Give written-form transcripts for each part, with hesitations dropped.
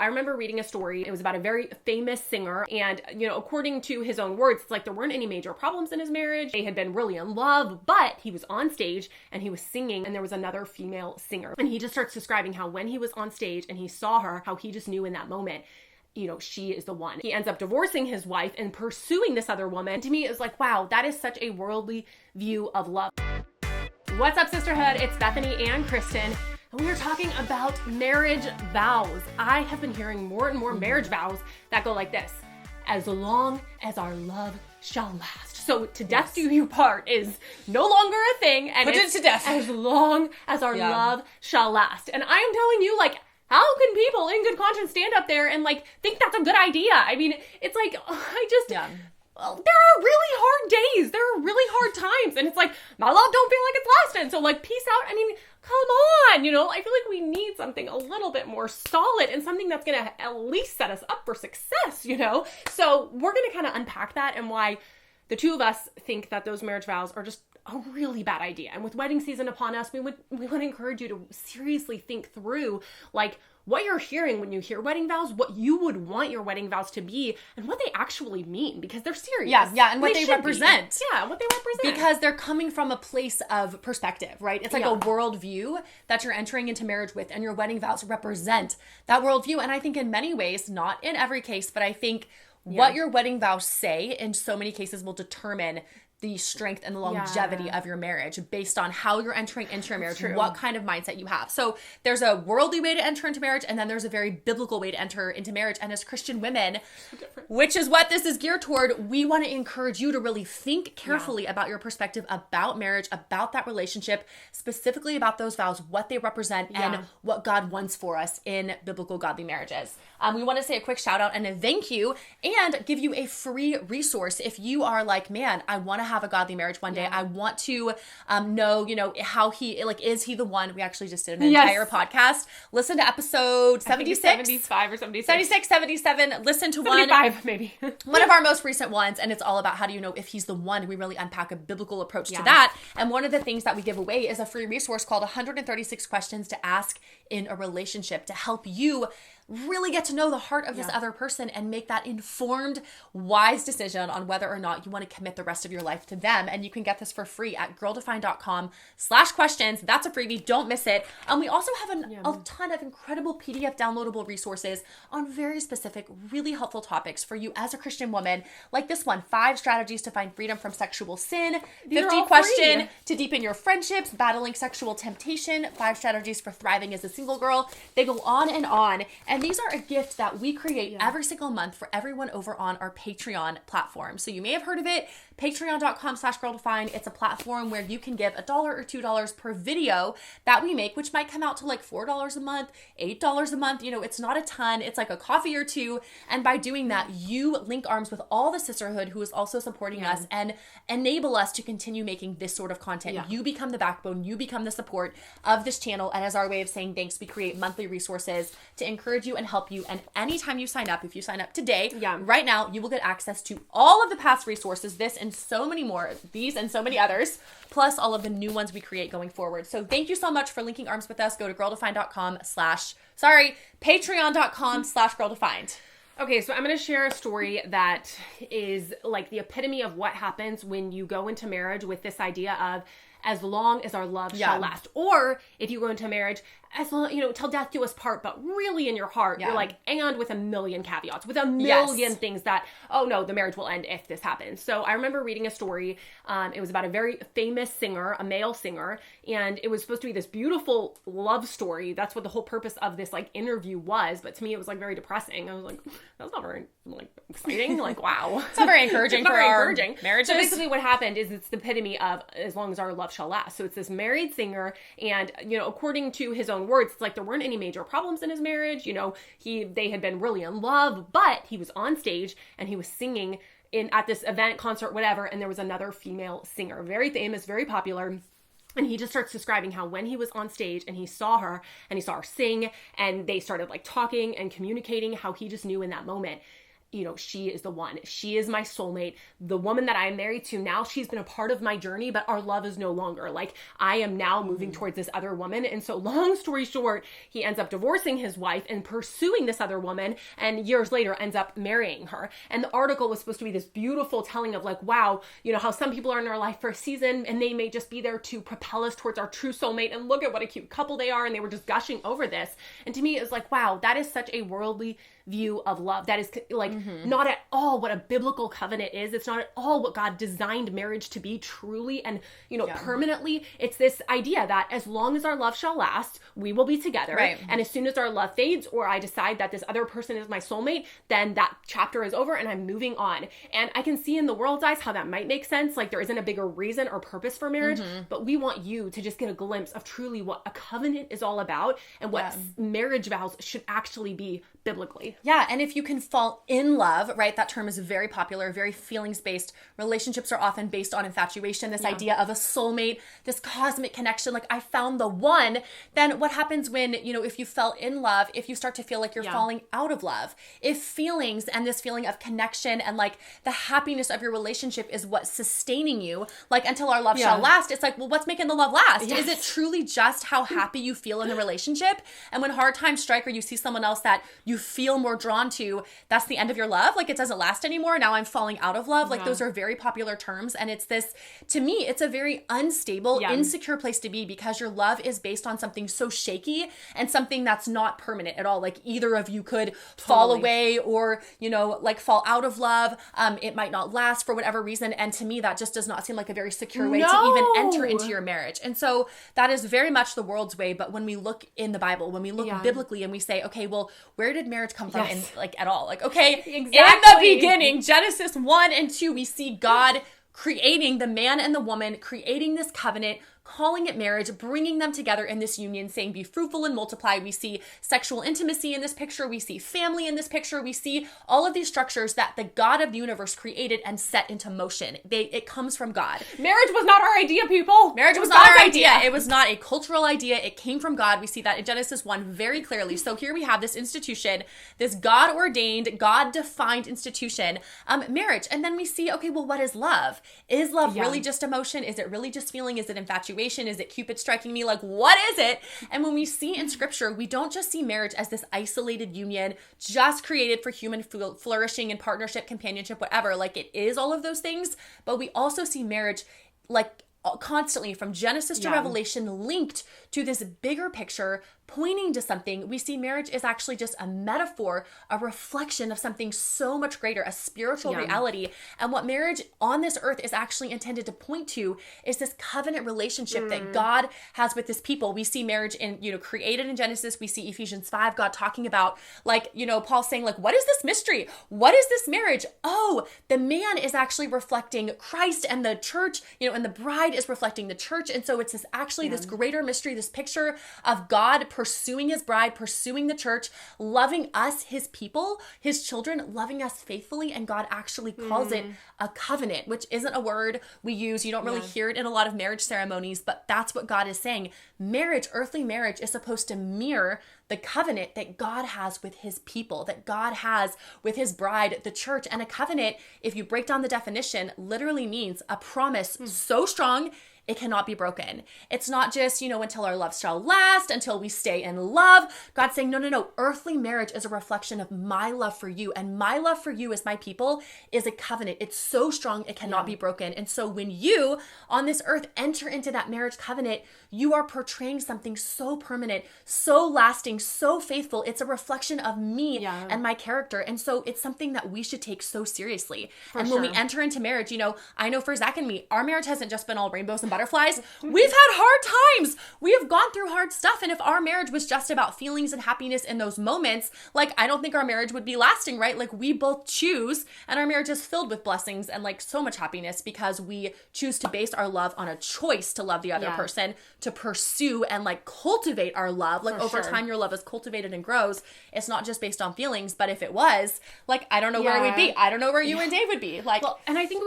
I remember reading a story. It was about a very famous singer. And, according to his own words, it's like there weren't any major problems in his marriage. They had been really in love, but he was on stage and he was singing and there was another female singer. And he just starts describing how when he was on stage and he saw her, how he just knew in that moment, she is the one. He ends up divorcing his wife and pursuing this other woman. To me, it was like, wow, that is such a worldly view of love. What's up, sisterhood? It's Bethany and Kristen. And we are talking about marriage vows. I have been hearing more and more marriage vows that go like this: as long as our love shall last. So to death do you part is no longer a thing. And put it to death. As long as our love shall last. And I am telling you, how can people in good conscience stand up there and think that's a good idea? I mean, it's like, there are really hard days. There are really hard times. And it's like, my love don't feel like it's lasting. So peace out. I mean, come on. I feel like we need something a little bit more solid and something that's going to at least set us up for success, So we're going to kind of unpack that and why the two of us think that those marriage vows are just a really bad idea. And with wedding season upon us, we would encourage you to seriously think through what you're hearing when you hear wedding vows, what you would want your wedding vows to be, and what they actually mean, because they're serious. Yeah, and what they represent. Yeah, what they represent. Because they're coming from a place of perspective, right? It's like a worldview that you're entering into marriage with, and your wedding vows represent that worldview. And I think in many ways, not in every case, but I think what your wedding vows say in so many cases will determine the strength and the longevity of your marriage based on how you're entering into your marriage, what kind of mindset you have. So there's a worldly way to enter into marriage, and then there's a very biblical way to enter into marriage. And as Christian women, which is what this is geared toward, we want to encourage you to really think carefully about your perspective about marriage, about that relationship, specifically about those vows, what they represent, and what God wants for us in biblical godly marriages. We want to say a quick shout out and a thank you and give you a free resource if you are like, man, I want to have a godly marriage one day. I want to know, how he, is he the one? We actually just did an entire podcast. Listen to episode 76. 75 or 76. 76, 77. Listen to 75, maybe. One of our most recent ones, and it's all about how do you know if he's the one. We really unpack a biblical approach to that. And one of the things that we give away is a free resource called 136 Questions to Ask in a Relationship to help you really get to know the heart of this other person and make that informed, wise decision on whether or not you want to commit the rest of your life to them. And you can get this for free at girldefine.com/questions. That's a freebie. Don't miss it. We also have a ton of incredible PDF downloadable resources on very specific, really helpful topics for you as a Christian woman, like this one, 5 strategies to find freedom from sexual sin, 50 question to deepen your friendships, battling sexual temptation, 5 strategies for thriving as a single girl. They go on. And these are a gift that we create every single month for everyone over on our Patreon platform. So you may have heard of it, patreon.com/girldefine. It's a platform where you can give $1 or $2 per video that we make, which might come out to $4 a month, $8 a month. It's not a ton. It's like a coffee or two. And by doing that, you link arms with all the sisterhood who is also supporting us and enable us to continue making this sort of content. You become the backbone. You become the support of this channel. And as our way of saying thanks, we create monthly resources to encourage you and help you. And anytime you sign up, if you sign up today, right now, you will get access to all of the past resources, this and so many more, these and so many others, plus all of the new ones we create going forward. So thank you so much for linking arms with us. Go to patreon.com/girldefined. Okay, so I'm going to share a story that is the epitome of what happens when you go into marriage with this idea of as long as our love shall last. Or if you go into marriage, as long, till death do us part, but really in your heart, you're and with a million caveats, with a million things that, oh no, the marriage will end if this happens. So I remember reading a story. It was about a very famous singer, a male singer, and it was supposed to be this beautiful love story. That's what the whole purpose of this interview was. But to me, it was very depressing. I was like, that's not very exciting. Wow. It's not very encouraging for our marriages. So basically what happened is it's the epitome of as long as our love shall last. So it's this married singer, and, according to his own words, it's there weren't any major problems in his marriage. They had been really in love, but he was on stage and he was singing at this event, concert, whatever, and there was another female singer, very famous, very popular. And he just starts describing how when he was on stage and he saw her sing, and they started talking and communicating, how he just knew in that moment, you know, she is the one. She is my soulmate. The woman that I'm married to now, she's been a part of my journey, but our love is no longer. Like, I am now moving towards this other woman. And so long story short, he ends up divorcing his wife and pursuing this other woman, and years later ends up marrying her. And the article was supposed to be this beautiful telling of like, wow, you know, how some people are in our life for a season and they may just be there to propel us towards our true soulmate, and look at what a cute couple they are. And they were just gushing over this. And to me, it was like, wow, that is such a worldly view of love. That is like not at all what a biblical covenant is. It's not at all what God designed marriage to be truly and, you know, permanently. It's this idea that as long as our love shall last, we will be together. Right. And as soon as our love fades, or I decide that this other person is my soulmate, then that chapter is over and I'm moving on. And I can see in the world's eyes how that might make sense. Like, there isn't a bigger reason or purpose for marriage, but we want you to just get a glimpse of truly what a covenant is all about and what marriage vows should actually be biblically. Yeah, and if you can fall in love, right? That term is very popular, very feelings-based. Relationships are often based on infatuation, this idea of a soulmate, this cosmic connection, like I found the one. Then what happens when, you know, if you fell in love, if you start to feel like you're falling out of love, if feelings and this feeling of connection and like the happiness of your relationship is what's sustaining you, like until our love shall last, it's like, well, what's making the love last? Is it truly just how happy you feel in the relationship? And when hard times strike or you see someone else that you feel more drawn to, that's the end of your love? Like, it doesn't last anymore. Now I'm falling out of love. Like, those are very popular terms. And it's this, to me, it's a very unstable, insecure place to be, because your love is based on something so shaky and something that's not permanent at all. Like, either of you could fall away or, you know, like fall out of love. It might not last for whatever reason. And to me, that just does not seem like a very secure way to even enter into your marriage. And so that is very much the world's way. But when we look in the Bible, when we look biblically and we say, okay, well, where did marriage come from in, like, at all? Like, okay, in the beginning, Genesis 1 and 2, we see God creating the man and the woman, creating this covenant, calling it marriage, bringing them together in this union, saying be fruitful and multiply. We see sexual intimacy in this picture. We see family in this picture. We see all of these structures that the God of the universe created and set into motion. It comes from God. Marriage was not our idea, people. Marriage was not our idea. It was not a cultural idea. It came from God. We see that in Genesis 1 very clearly. So here we have this institution, this God-ordained, God-defined institution, marriage. And then we see, okay, well, what is love? Is love really just emotion? Is it really just feeling? Is it infatuation? Is it Cupid striking me? Like, what is it? And when we see in scripture, we don't just see marriage as this isolated union just created for human flourishing and partnership, companionship, whatever. Like, it is all of those things, but we also see marriage like constantly from Genesis to Revelation linked to this bigger picture pointing to something. We see marriage is actually just a metaphor, a reflection of something so much greater, a spiritual reality. And what marriage on this earth is actually intended to point to is this covenant relationship that God has with his people. We see marriage in, you know, created in Genesis. We see Ephesians 5, God talking about, like, you know, Paul saying, like, what is this mystery? What is this marriage? Oh, the man is actually reflecting Christ, and the church, you know, and the bride is reflecting the church. And so it's this actually this greater mystery, this picture of God pursuing his bride, pursuing the church, loving us, his people, his children, loving us faithfully. And God actually calls it a covenant, which isn't a word we use. You don't really hear it in a lot of marriage ceremonies, but that's what God is saying. Marriage, earthly marriage, is supposed to mirror the covenant that God has with his people, that God has with his bride, the church. And a covenant, if you break down the definition, literally means a promise so strong it cannot be broken. It's not just, you know, until our love shall last, until we stay in love. God's saying, no. Earthly marriage is a reflection of my love for you. And my love for you as my people is a covenant. It's so strong, it cannot be broken. And so when you on this earth enter into that marriage covenant, you are portraying something so permanent, so lasting, so faithful. It's a reflection of me and my character. And so it's something that we should take so seriously. And when we enter into marriage, you know, I know for Zach and me, our marriage hasn't just been all rainbows and butterflies. We've had hard times. We have gone through hard stuff. And if our marriage was just about feelings and happiness in those moments, like, I don't think our marriage would be lasting, right? Like, we both choose, and our marriage is filled with blessings and like so much happiness because we choose to base our love on a choice to love the other person, to pursue and like cultivate our love. Like, over time, your love is cultivated and grows. It's not just based on feelings, but if it was, like, I don't know where we'd be. I don't know where you and Dave would be. Like, well, and I think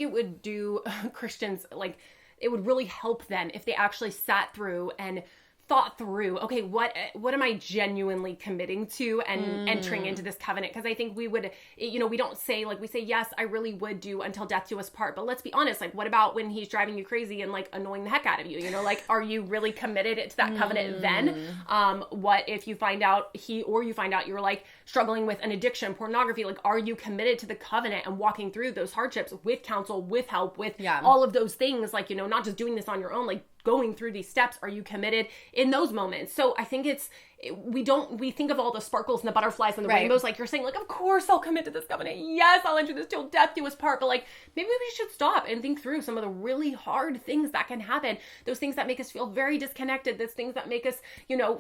it would do Christians, like, it would really help them if they actually sat through and thought through, okay, what am I genuinely committing to and entering into this covenant? Because I think we would, we don't say, like, we say, yes, I really would do until death do us part. But let's be honest, like, what about when he's driving you crazy and, like, annoying the heck out of you? Like, are you really committed to that covenant then? What if you find out you find out you're, like, struggling with an addiction, pornography? Like, are you committed to the covenant and walking through those hardships with counsel, with help, with all of those things? Like, not just doing this on your own, like, going through these steps. Are you committed in those moments? So I think we think of all the sparkles and the butterflies and the rainbows, like you're saying, like, of course I'll commit to this covenant. Yes, I'll enter this till death do us part. But, like, maybe we should stop and think through some of the really hard things that can happen. Those things that make us feel very disconnected. Those things that make us,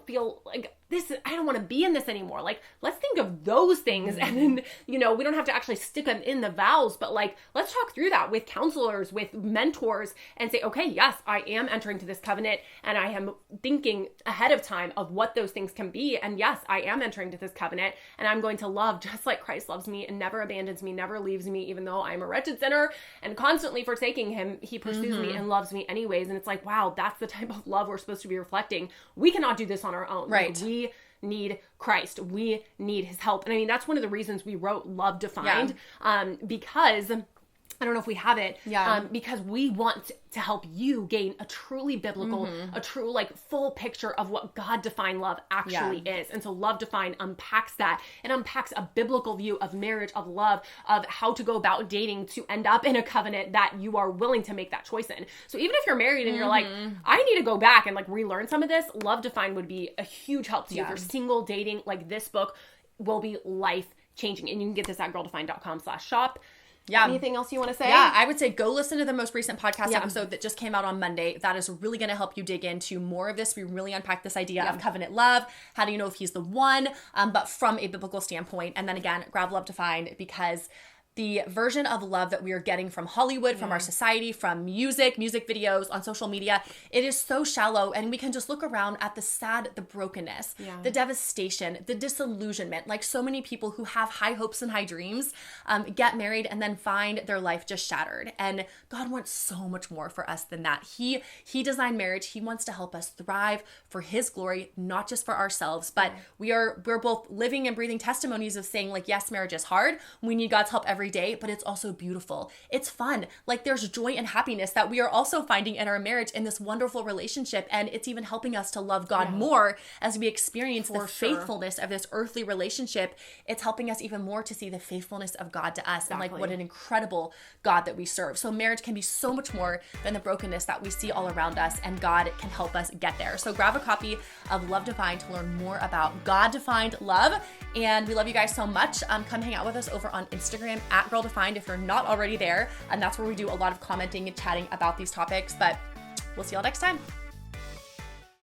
feel like I don't want to be in this anymore. Like, let's think of those things. And then, we don't have to actually stick them in the vows, but, like, let's talk through that with counselors, with mentors, and say, okay, yes, I am entering to this covenant, and I am thinking ahead of time of what those things can be. And yes, I am entering to this covenant, and I'm going to love just like Christ loves me and never abandons me, never leaves me, even though I'm a wretched sinner and constantly forsaking him. He pursues me and loves me anyways. And it's like, wow, that's the type of love we're supposed to be reflecting. We cannot do this on our own. Right. Like, we need Christ. We need his help. And I mean, that's one of the reasons we wrote Love Defined, because I don't know if we have it, because we want to help you gain a truly biblical, a true, like, full picture of what God-defined love actually is. And so Love Defined unpacks that. It unpacks a biblical view of marriage, of love, of how to go about dating to end up in a covenant that you are willing to make that choice in. So even if you're married and you're like, I need to go back and, like, relearn some of this, Love Defined would be a huge help to you. If you're single, dating, like, this book will be life-changing. And you can get this at girldefined.com/shop. Yeah. Anything else you want to say? Yeah, I would say go listen to the most recent podcast episode that just came out on Monday. That is really going to help you dig into more of this. We really unpack this idea of covenant love. How do you know if he's the one? But from a biblical standpoint. And then again, grab Love Defined, because the version of love that we are getting from Hollywood, from our society, from music videos, on social media, it is so shallow, and we can just look around at the brokenness, the devastation, the disillusionment. Like, so many people who have high hopes and high dreams get married and then find their life just shattered. And God wants so much more for us than that. He designed marriage. He wants to help us thrive for his glory, not just for ourselves, but we're both living and breathing testimonies of saying, like, yes, marriage is hard. We need God's help every day, but it's also beautiful. It's fun. Like, there's joy and happiness that we are also finding in our marriage, in this wonderful relationship. And it's even helping us to love God more as we experience the faithfulness of this earthly relationship. It's helping us even more to see the faithfulness of God to us. And, like, what an incredible God that we serve. So marriage can be so much more than the brokenness that we see all around us, and God can help us get there. So grab a copy of Love Defined to learn more about God-defined love. And we love you guys so much. Come hang out with us over on Instagram at Girl Defined if you're not already there. And that's where we do a lot of commenting and chatting about these topics. But we'll see y'all next time.